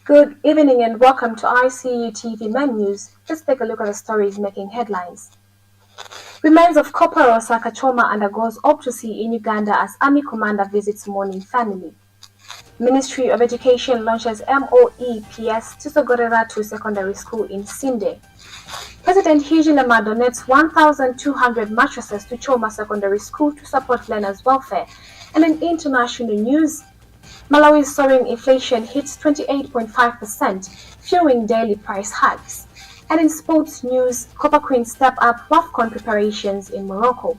Good evening and welcome to Icutv Men News. Let's take a look at the stories making headlines. Remains of Corporal Sakachoma undergoes autopsy in Uganda as Army Commander visits mourning family. Ministry of Education launches MOEPS to Secondary School in Sinde. President Hijilema donates 1,200 mattresses to Choma Secondary School to support learners' welfare. And in international news, Malawi's soaring inflation hits 28.5%, fueling daily price hikes. And in sports news, Copper Queens step up WAFCON preparations in Morocco.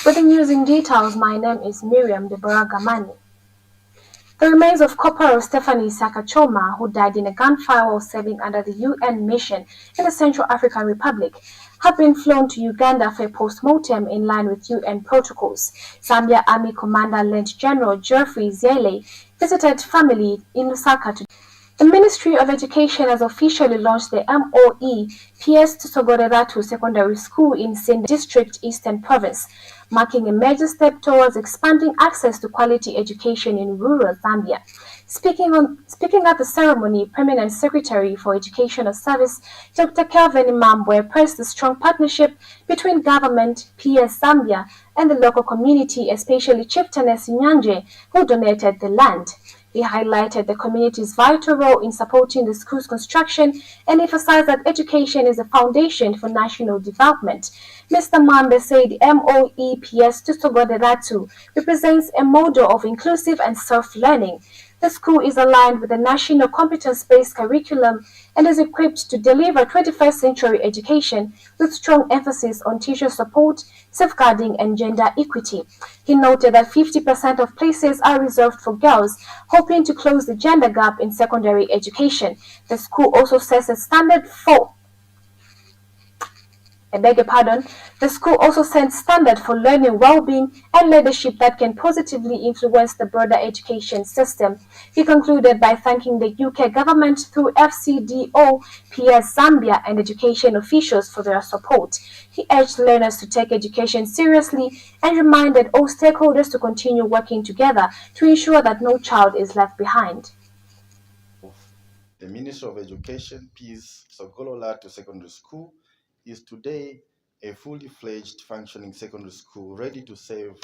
With the news in details, my name is Miriam Deborah Gamani. The remains of Corporal Stephanie Sakachoma, who died in a gunfire while serving under the UN mission in the Central African Republic, have been flown to Uganda for a post-mortem in line with UN protocols. Zambia Army Commander Lt. General Geoffrey Zele visited family in Lusaka today. The Ministry of Education has officially launched the MOEPS to Secondary School in Sinde District, Eastern Province, marking a major step towards expanding access to quality education in rural Zambia. Speaking at the ceremony, Permanent Secretary for Educational Service Dr. Kelvin Mambwe praised the strong partnership between government, PS Zambia, and the local community, especially Chieftainess Nyanje, who donated the land. He highlighted the community's vital role in supporting the school's construction and emphasized that education is a foundation for national development. Mr. Mambe said MOEPS Tusogoderatu represents a model of inclusive and self-learning. The school is aligned with the national competence-based curriculum and is equipped to deliver 21st century education with strong emphasis on teacher support, safeguarding, and gender equity. He noted that 50% of places are reserved for girls, hoping to close the gender gap in secondary education. The school also sets a standard for the school also sets standard for learning, well-being, and leadership that can positively influence the broader education system. He concluded by thanking the UK government through FCDO, PS Zambia, and education officials for their support. He urged learners to take education seriously and reminded all stakeholders to continue working together to ensure that no child is left behind. The Minister of Education, Peace Sogolola to Secondary School, is today a fully fledged functioning secondary school ready to serve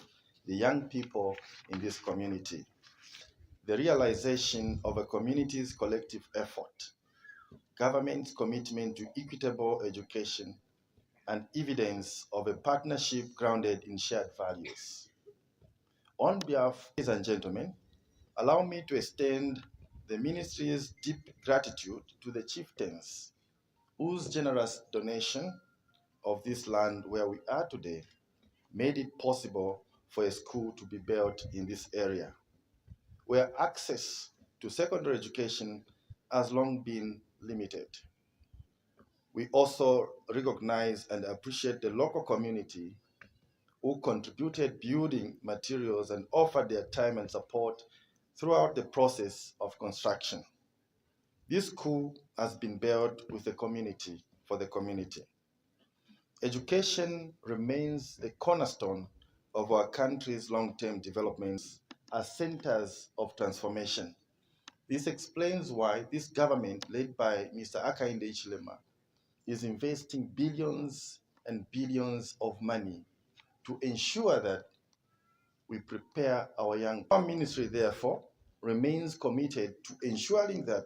the young people in this community. The realization of a community's collective effort, government's commitment to equitable education, and evidence of a partnership grounded in shared values. On behalf, ladies and gentlemen, allow me to extend the ministry's deep gratitude to the chieftains whose generous donation of this land where we are today made it possible for a school to be built in this area, where access to secondary education has long been limited. We also recognize and appreciate the local community who contributed building materials and offered their time and support throughout the process of construction. This school has been built with the community, for the community. Education remains the cornerstone of our country's long-term developments as centers of transformation. This explains why this government, led by Mr. Hakainde Hichilema, is investing billions and billions of money to ensure that we prepare our young. Our ministry, therefore, remains committed to ensuring that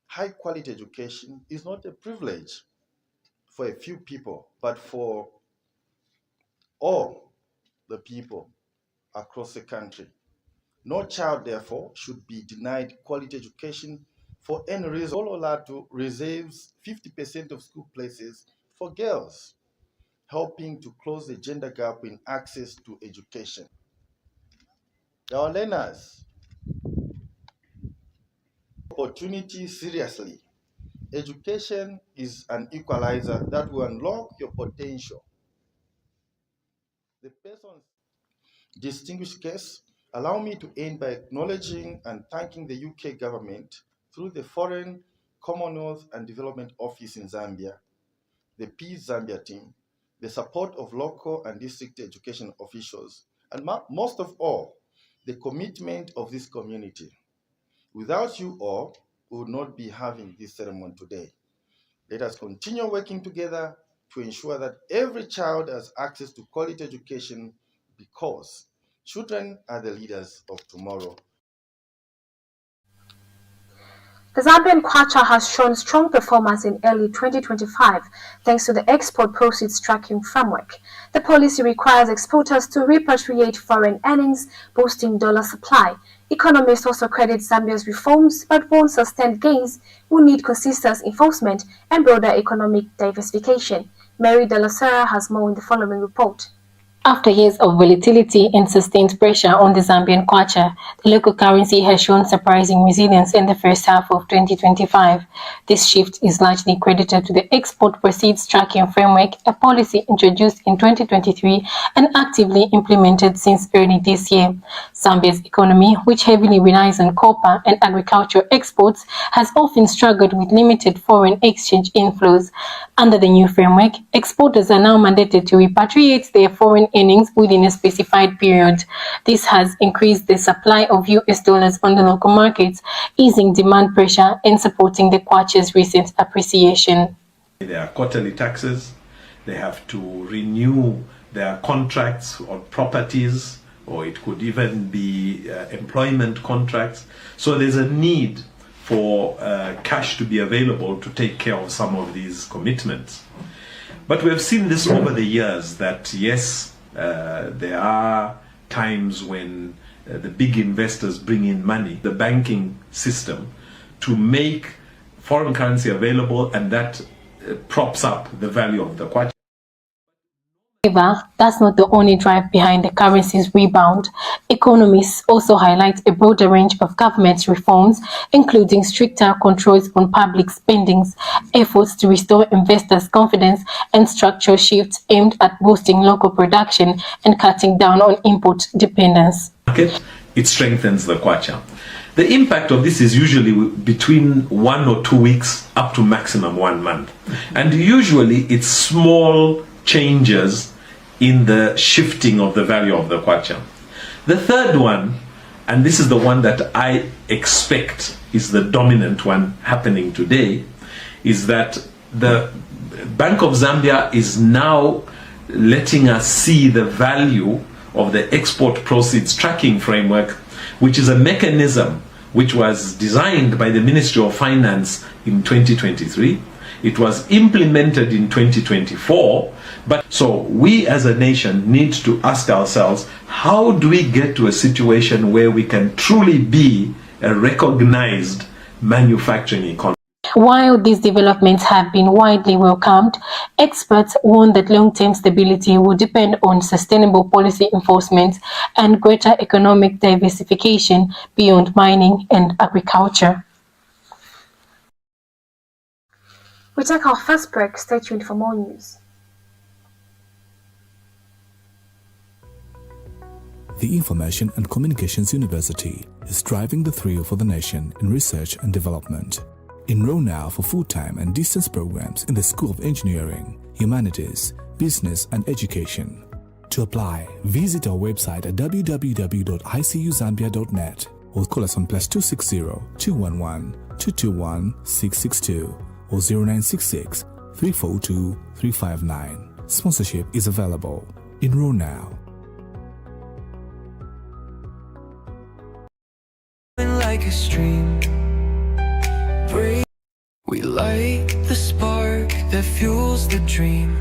high-quality education is not a privilege for a few people, but for all the people across the country. No child, therefore, should be denied quality education for any reason. Ololatu reserves 50% of school places for girls, helping to close the gender gap in access to education. Our learners, opportunity seriously. Education is an equalizer that will unlock your potential. Distinguished guests, allow me to end by acknowledging and thanking the UK government through the Foreign, Commonwealth and Development Office in Zambia, the Peace Zambia team, the support of local and district education officials, and most of all, the commitment of this community. Without you all, we would not be having this ceremony today. Let us continue working together to ensure that every child has access to quality education, because children are the leaders of tomorrow. The Zambian kwacha has shown strong performance in early 2025 thanks to the export proceeds tracking framework. The policy requires exporters to repatriate foreign earnings, boosting dollar supply. Economists also credit Zambia's reforms, but warn sustained gains will need consistent enforcement and broader economic diversification. Mary De La Serra has more in the following report. After years of volatility and sustained pressure on the Zambian kwacha, the local currency has shown surprising resilience in the first half of 2025. This shift is largely credited to the Export Proceeds Tracking Framework, a policy introduced in 2023 and actively implemented since early this year. Zambia's economy, which heavily relies on copper and agricultural exports, has often struggled with limited foreign exchange inflows. Under the new framework, exporters are now mandated to repatriate their foreign earnings within a specified period. This has increased the supply of US dollars on the local markets, easing demand pressure and supporting the kwacha's recent appreciation. There are quarterly taxes. They have to renew their contracts on properties, or it could even be employment contracts. So there's a need for cash to be available to take care of some of these commitments. But we have seen this over the years that yes, there are times when the big investors bring in money, the banking system, to make foreign currency available, and that props up the value of the kwacha. However, that's not the only drive behind the currency's rebound. Economists also highlight a broader range of government reforms, including stricter controls on public spendings, efforts to restore investors' confidence, and structural shifts aimed at boosting local production and cutting down on import dependence. It strengthens the kwacha. The impact of this is usually between 1 or 2 weeks up to maximum 1 month. And usually it's small changes in the shifting of the value of the kwacha. The third one, and this is the one that I expect is the dominant one happening today, is that the Bank of Zambia is now letting us see the value of the Export Proceeds Tracking Framework, which is a mechanism which was designed by the Ministry of Finance in 2023. It was implemented in 2024. But so we as a nation need to ask ourselves, how do we get to a situation where we can truly be a recognized manufacturing economy? While these developments have been widely welcomed, experts warn that long-term stability will depend on sustainable policy enforcement and greater economic diversification beyond mining and agriculture. We take our first break. Stay tuned for more news. The Information and Communications University is driving the thrill for the nation in research and development. Enroll now for full-time and distance programs in the School of Engineering, Humanities, Business and Education. To apply, visit our website at www.icuzambia.net or call us on +260 211 221 662 or 0966 342 359. Sponsorship is available. Enroll now. Like a stream, we light the spark that fuels the dream.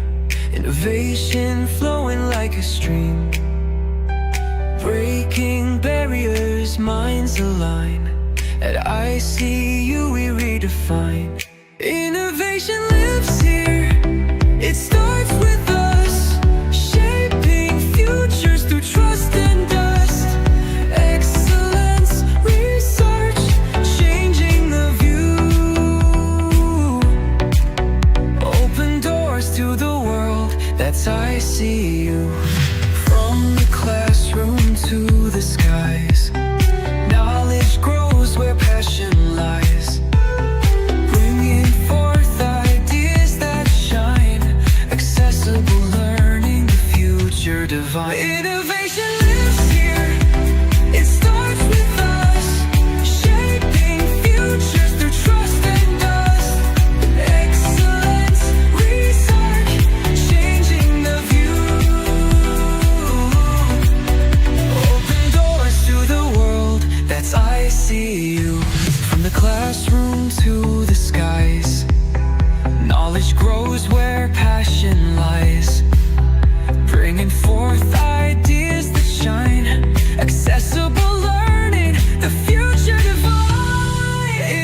Innovation flowing like a stream, breaking barriers, minds align. At ICU we redefine. Innovation lives here, it starts with us, shaping futures through trust and dust. Excellence, research, changing the view. Open doors to the world, that's ICU. From the classroom to the skies. Knowledge grows where passion lies, bringing forth ideas that shine. Accessible learning, the future divine.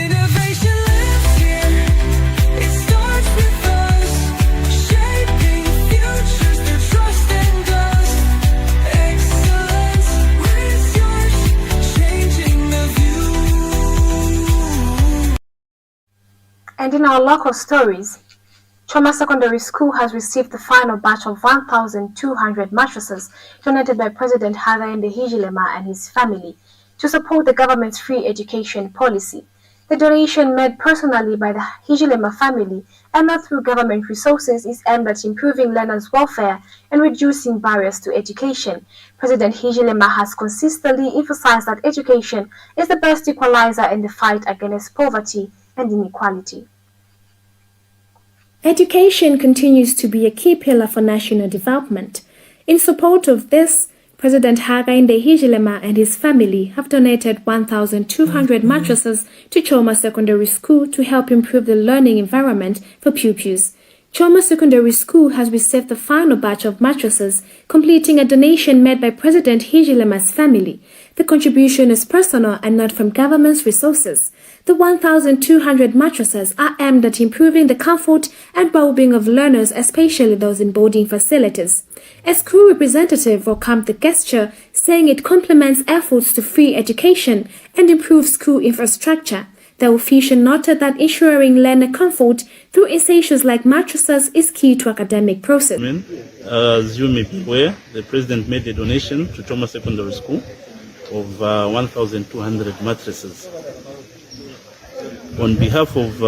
Innovation lives here, it starts with us, shaping futures through trust and dust. Excellence, research, changing the view. And in our local stories, Choma Secondary School has received the final batch of 1,200 mattresses donated by President Hakainde Hichilema and his family to support the government's free education policy. The donation made personally by the Hichilema family and not through government resources is aimed at improving learners' welfare and reducing barriers to education. President Hichilema has consistently emphasized that education is the best equalizer in the fight against poverty and inequality. Education continues to be a key pillar for national development. In support of this, President Hakainde Hichilema and his family have donated 1,200 mattresses to Choma Secondary School to help improve the learning environment for pupils. Choma Secondary School has received the final batch of mattresses, completing a donation made by President Hichilema's family. The contribution is personal and not from government's resources. The 1,200 mattresses are aimed at improving the comfort and well-being of learners, especially those in boarding facilities. A school representative welcomed the gesture, saying it complements efforts to free education and improve school infrastructure. The official noted that ensuring learner comfort through essentials like mattresses is key to academic process. As you may be aware, the President made a donation to Choma Secondary School of 1,200 mattresses. On behalf of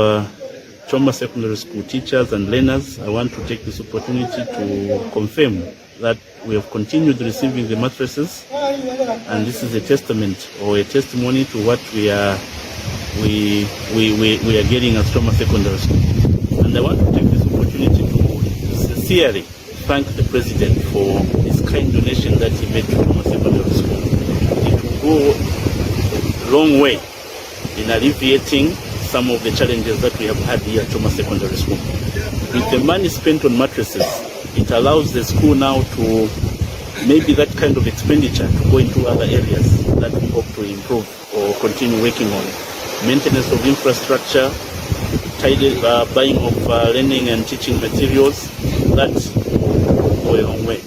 Choma Secondary School teachers and learners, I want to take this opportunity to confirm that we have continued receiving the mattresses, and this is a testament or a testimony to what we are getting at Choma Secondary School. And I want to take this opportunity to sincerely thank the President for this kind donation that he made to Choma Secondary School. It will go a long way in alleviating some of the challenges that we have had here at Choma Secondary School. With the money spent on mattresses, it allows the school now to maybe that kind of expenditure to go into other areas that we hope to improve or continue working on. Maintenance of infrastructure, buying of learning and teaching materials, that will go a long way.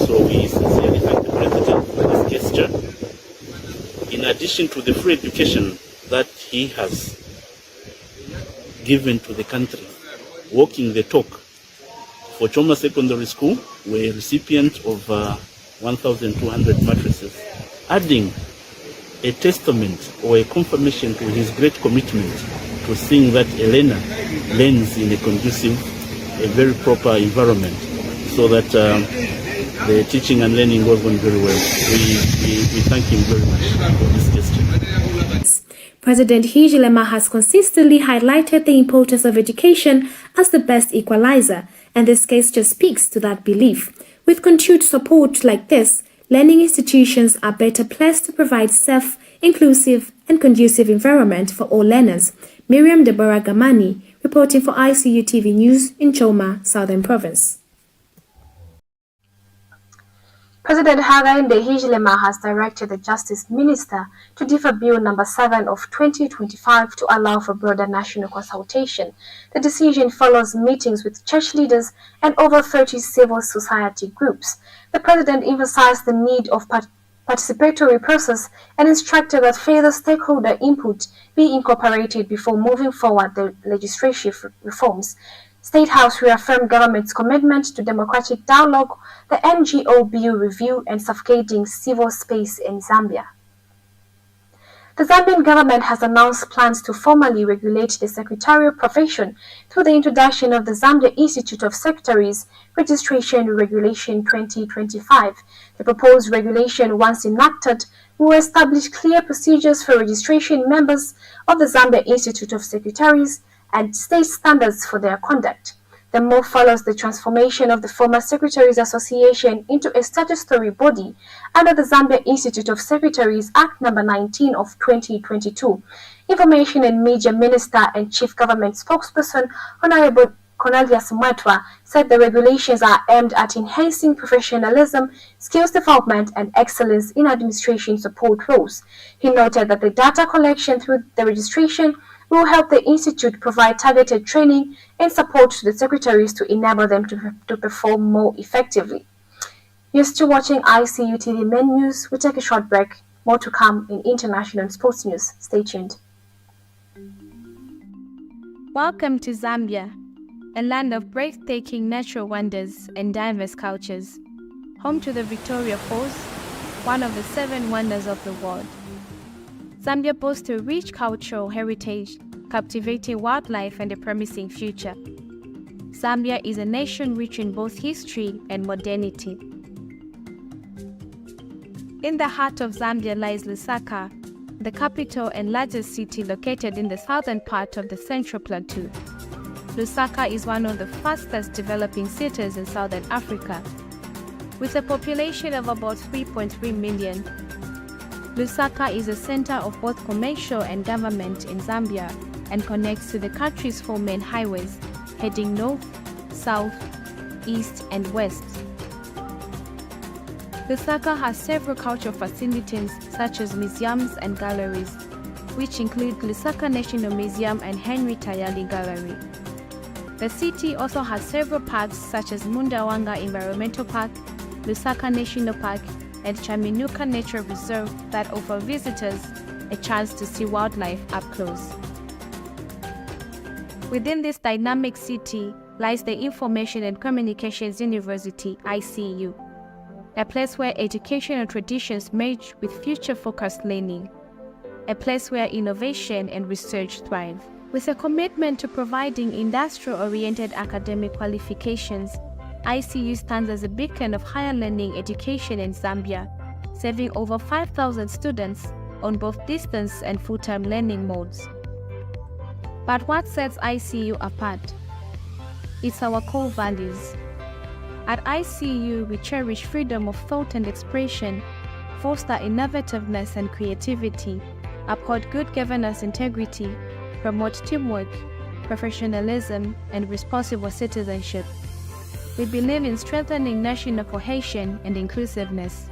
So we sincerely thank the President for this gesture. In addition to the free education that he has given to the country, walking the talk, for Choma Secondary School, we're a recipient of 1,200 mattresses, adding a testament or a confirmation to his great commitment to seeing that a learner learns in a conducive, a very proper environment, so that the teaching and learning goes on very well. We thank him very much for this gesture. President Hichilema has consistently highlighted the importance of education as the best equalizer, and this case just speaks to that belief. With continued support like this, learning institutions are better placed to provide safe, inclusive, and conducive environment for all learners. Miriam Deborah Gamani, reporting for Icutv News in Choma, Southern Province. President Hakainde Hichilema has directed the Justice Minister to defer Bill No. 7 of 2025 to allow for broader national consultation. The decision follows meetings with church leaders and over 30 civil society groups. The President emphasized the need of participatory process and instructed that further stakeholder input be incorporated before moving forward the legislative reforms. State House reaffirmed government's commitment to democratic dialogue, the NGO bill review, and suffocating civil space in Zambia. The Zambian government has announced plans to formally regulate the secretarial profession through the introduction of the Zambia Institute of Secretaries Registration Regulation 2025. The proposed regulation, once enacted, will establish clear procedures for registration members of the Zambia Institute of Secretaries and state standards for their conduct. The move follows the transformation of the former Secretaries Association into a statutory body under the Zambia Institute of Secretaries Act No. 19 of 2022. Information and Media Minister and Chief Government Spokesperson Honorable Cornelius Mwatwa said the regulations are aimed at enhancing professionalism, skills development, and excellence in administration support roles. He noted that the data collection through the registration will help the Institute provide targeted training and support to the secretaries to enable them to perform more effectively. You're still watching Icutv Main News. We take a short break. More to come in international and sports news. Stay tuned. Welcome to Zambia, a land of breathtaking natural wonders and diverse cultures, home to the Victoria Falls, one of the 7 wonders of the world. Zambia boasts a rich cultural heritage, captivating wildlife and a promising future. Zambia is a nation rich in both history and modernity. In the heart of Zambia lies Lusaka, the capital and largest city located in the southern part of the Central Plateau. Lusaka is one of the fastest developing cities in southern Africa. With a population of about 3.3 million, Lusaka is a center of both commercial and government in Zambia and connects to the country's 4 main highways, heading north, south, east, and west. Lusaka has several cultural facilities such as museums and galleries, which include Lusaka National Museum and Henry Tayali Gallery. The city also has several parks such as Mundawanga Environmental Park, Lusaka National Park, and Chaminuka Nature Reserve that offer visitors a chance to see wildlife up close. Within this dynamic city lies the Information and Communications University, ICU, a place where education and traditions merge with future-focused learning, a place where innovation and research thrive. With a commitment to providing industrial-oriented academic qualifications, ICU stands as a beacon of higher learning education in Zambia, serving over 5,000 students on both distance and full-time learning modes. But what sets ICU apart? It's our core values. At ICU, we cherish freedom of thought and expression, foster innovativeness and creativity, uphold good governance integrity, promote teamwork, professionalism, and responsible citizenship. We believe in strengthening national cohesion and inclusiveness.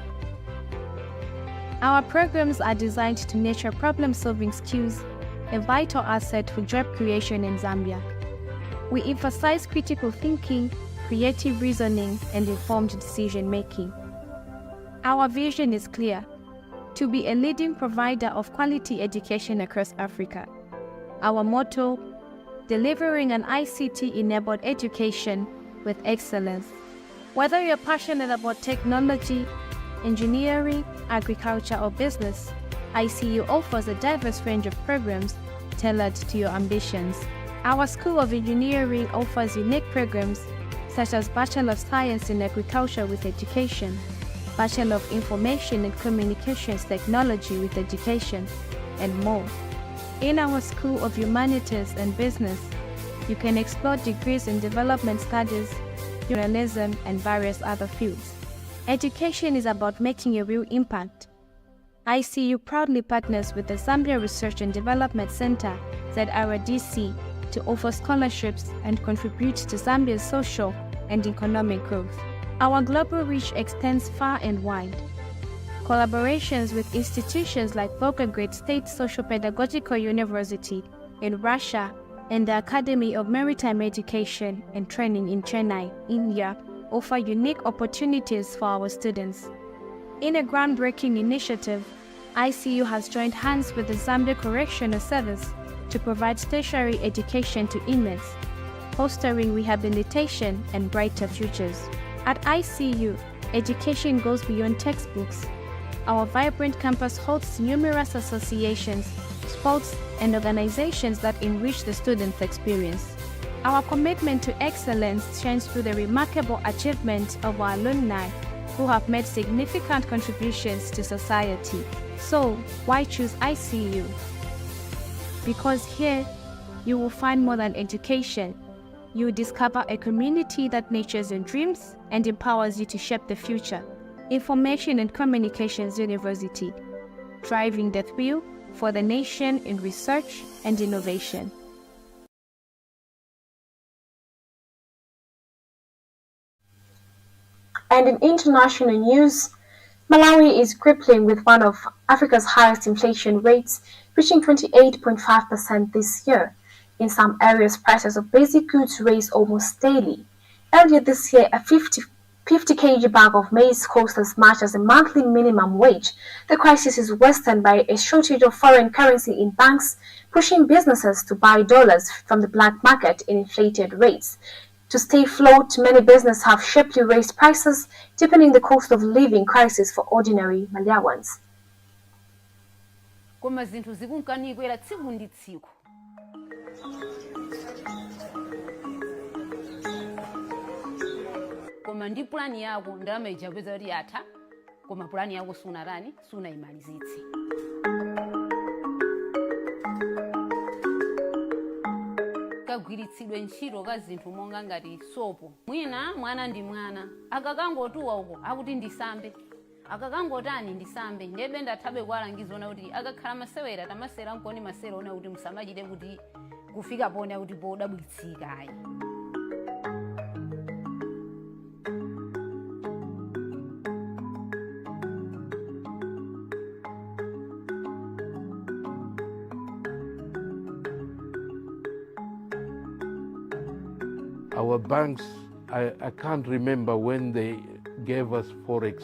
Our programs are designed to nurture problem-solving skills, a vital asset for job creation in Zambia. We emphasize critical thinking, creative reasoning, and informed decision-making. Our vision is clear: to be a leading provider of quality education across Africa. Our motto: delivering an ICT-enabled education with excellence. Whether you're passionate about technology, engineering, agriculture, or business, ICU offers a diverse range of programs tailored to your ambitions. Our School of Engineering offers unique programs such as Bachelor of Science in Agriculture with Education, Bachelor of Information and Communications Technology with Education, and more. In our School of Humanities and Business, you can explore degrees in development studies, journalism, and various other fields. Education is about making a real impact. ICU proudly partners with the Zambia Research and Development Center, ZRDC, to offer scholarships and contribute to Zambia's social and economic growth. Our global reach extends far and wide. Collaborations with institutions like Volgograd State Socio-Pedagogical University in Russia and the Academy of Maritime Education and Training in Chennai, India, offer unique opportunities for our students. In a groundbreaking initiative, ICU has joined hands with the Zambia Correctional Service to provide tertiary education to inmates, fostering rehabilitation and brighter futures. At ICU, education goes beyond textbooks. Our vibrant campus hosts numerous associations, sports, and organizations that enrich the students' experience. Our commitment to excellence shines through the remarkable achievement of our alumni who have made significant contributions to society. So, why choose ICU? Because here, you will find more than education. you will discover a community that nurtures your dreams and empowers you to shape the future. Information and Communications University, driving the thrill for the nation in research and innovation. And in international news, Malawi is grappling with one of Africa's highest inflation rates, reaching 28.5% this year. In some areas, prices of basic goods rise almost daily. Earlier this year, a 50 kg bag of maize cost as much as a monthly minimum wage. The crisis is worsened by a shortage of foreign currency in banks, pushing businesses to buy dollars from the black market in inflated rates. To stay afloat, many businesses have sharply raised prices, deepening the cost of living crisis for ordinary Malawians. Koma zinthu zikunkanigwera tsiku ndi tsiku. Koma ndi plani yako ndalama ichapeza kuti yatha, koma plani yako sunayimalizitse. Kagwiritsidwe ntchito ka zinthu monga ngati sopo. Mwina mwana ndi mwana, akakangotuwa uko akuti ndisambe. Akakangotani ndisambe, ndebe ndathabe kwalangiza kuti akakhala masewera tamasera nkoni masera ona kuti musamachite kuti kufika pona kuti podabwitsika ayi. Our banks, I can't remember when they gave us Forex.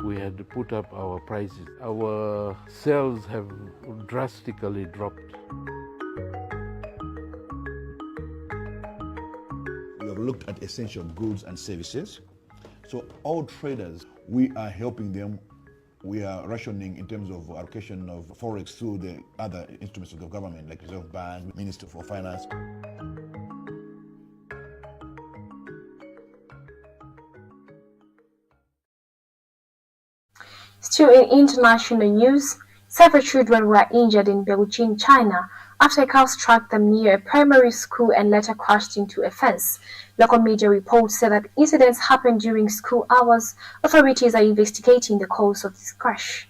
We had to put up our prices. Our sales have drastically dropped. We have looked at essential goods and services. So all traders, we are helping them. We are rationing in terms of allocation of Forex through the other instruments of the government, like Reserve Bank, Minister for Finance. Still in international news, several children were injured in Beijing, China, after a car struck them near a primary school and later crashed into a fence. Local media reports say that incidents happened during school hours. Authorities are investigating the cause of this crash.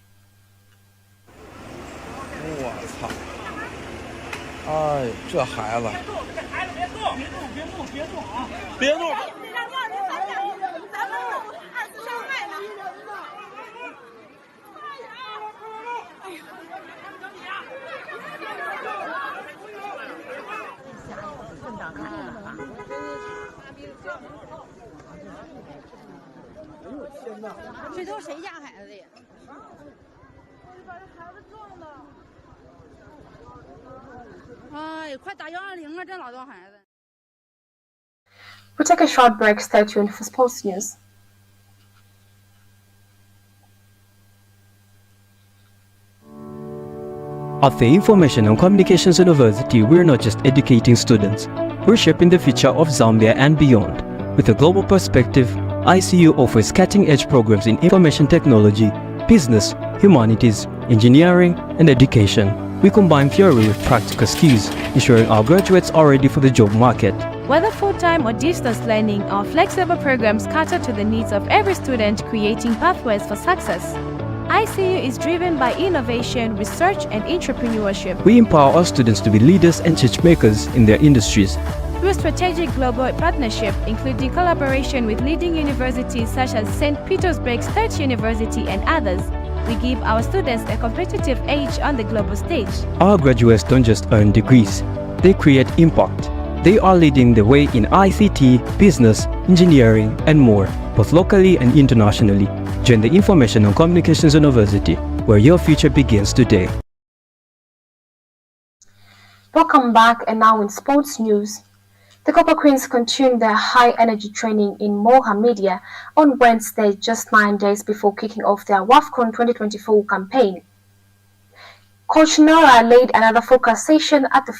We'll take a short break. Stay tuned for sports news. At the Information and Communications University, we're not just educating students, we're shaping the future of Zambia and beyond. With a global perspective, ICU offers cutting-edge programs in information technology, business, humanities, engineering, and education. We combine theory with practical skills, ensuring our graduates are ready for the job market. Whether full-time or distance learning, our flexible programs cater to the needs of every student, creating pathways for success. ICU is driven by innovation, research, and entrepreneurship. We empower our students to be leaders and change makers in their industries. Through strategic global partnership, including collaboration with leading universities such as St. Petersburg State University and others, we give our students a competitive edge on the global stage. Our graduates don't just earn degrees, they create impact. They are leading the way in ICT, business, engineering, and more, both locally and internationally. Join the Information and Communications University, where your future begins today. Welcome back, and now in sports news. The Copper Queens continued their high-energy training in Mohammedia on Wednesday, just 9 days before kicking off their WAFCON 2024 campaign. Coach Nora laid another focus session at the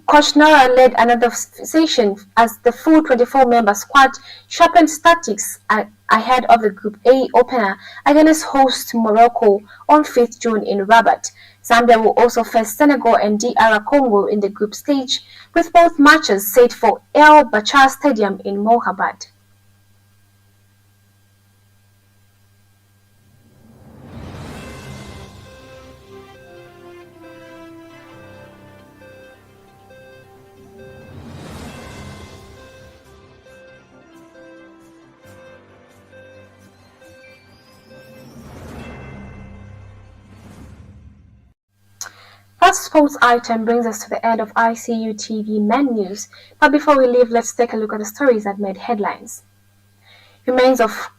Coach Nora led another session as the full 24-member squad sharpened tactics ahead of the Group A opener against host Morocco on 5th June in Rabat. Zambia will also face Senegal and DR Congo in the group stage, with both matches set for El Bachar Stadium in Mohabad. That sports item brings us to the end of Icutv Men News, but before we leave, let's take a look at the stories that made headlines. Remains of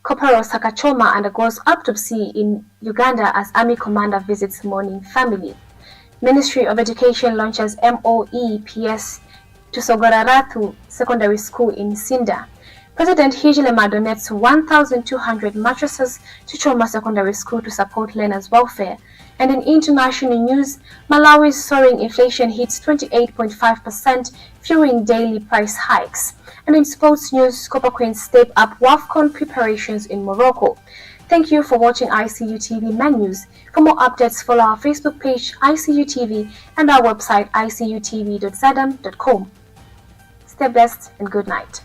Corporal Sakachoma undergoes autopsy in Uganda as Army Commander visits Mourning family. Ministry of Education launches MOEPS to Sogoraratu Secondary School in Sinda. President Hichilema donates 1,200 mattresses to Choma Secondary School to support learners' welfare. And in international news, Malawi's soaring inflation hits 28.5%, fueling daily price hikes. And in sports news, Copper Queens step up WAFCON preparations in Morocco. Thank you for watching Icutv Men News. For more updates, follow our Facebook page, Icutv, and our website, icutv.zadam.com. Stay blessed and good night.